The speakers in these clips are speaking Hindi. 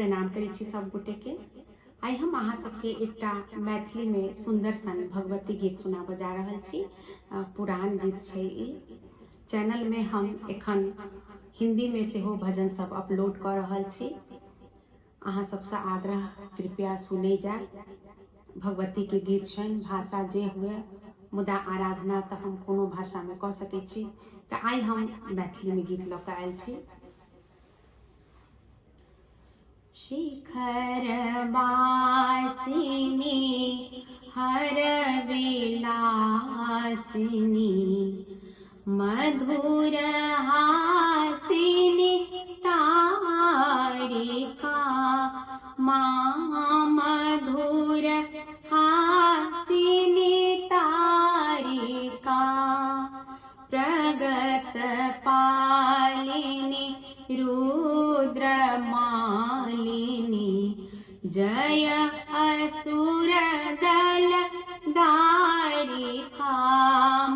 प्रणाम करै छी सब गोटे के। आइ हम अहाँ सबके एकटा मैथिली में सुंदर सन भगवती गीत सुनाबऽ जा रहल छी। पुरान गीत छै ई। चैनल में हम एखन हिंदी में सेहो भजन सब अपलोड कर रहल छी। अहाँ सबसे आग्रह कृपया सुनै जाय। भगवती के गीत छनि, भाषा जे हुए मुदा आराधना तऽ हम कोनो भाषा में कऽ सकै छी। तऽ आइ हम मैथिली में गीत लऽ कऽ आयल छी। शिखर वासिनी हर विलासिनी मधुर हासिनी तारिका माँ मधुर हासिनी तारिका प्रगत पालिनी रुद्र मालिनी जय असुर दल दारिका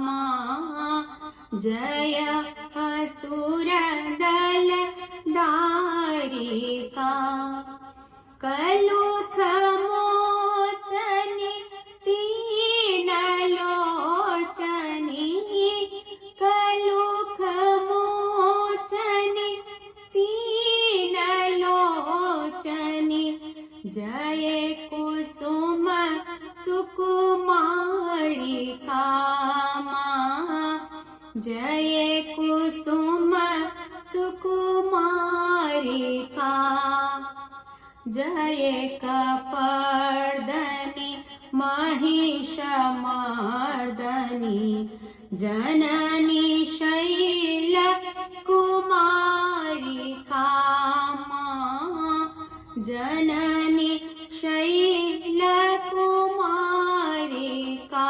माँ जय असुर दल दारिका कलुष मोचनी तीन लोचनी कलुष मोचनी तीन लोचनी जय कुसुम सुकुमारिका माँ जय कुसुम सुकुमारिका जय कपर्दनी महिषमर्दनी जननी शैल कुमारिका माँ जननी शैल कुमारिका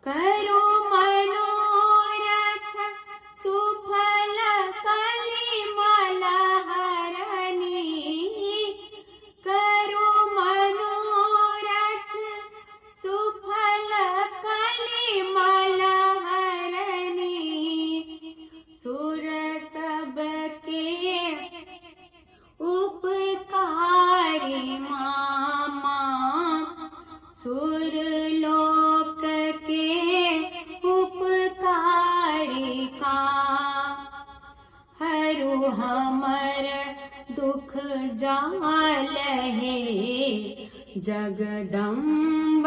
करो मनोरथ सुफल कलिमल हरणी करो मनोरथ सुफल कलिमल हरणी सुर सबके उपकारी मामा सुर लोक के उपकारिका हरु हमर दुख जाल हे जगदम्ब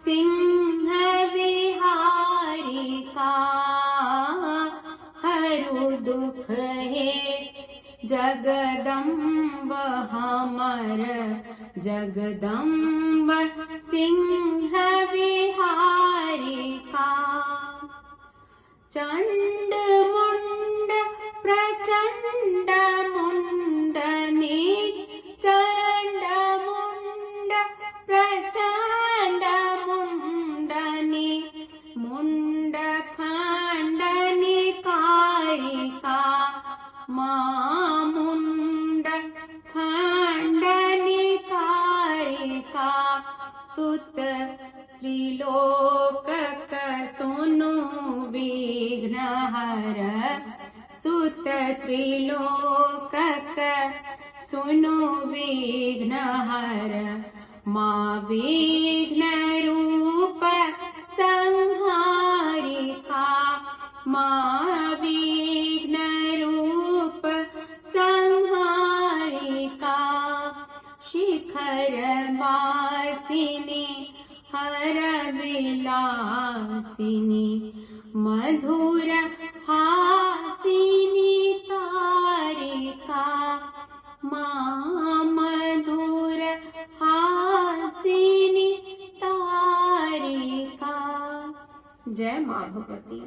सिंह विहारिका हरु दुख हे जगदम्ब हमर जगदम्ब सिंह विहारिका चंड मुंड प्रचंड मुंडनी चंड मुंड प्रचंड मुंडनी मुंड खंडनी कारिका माँ मुंड खंडनी कारिका सुत त्रिलोक सुनु विघ्न हर सुत त्रिलोक सुनु विघ्न हर माँ विघ्न रूप संहारिका माँ विघ्न रूप संहारिका शिखर वासिनी हर विलासिनी मधुर हासिनी तारिका माँ मधुर हासिनी तारिका। जय माँ भगवती।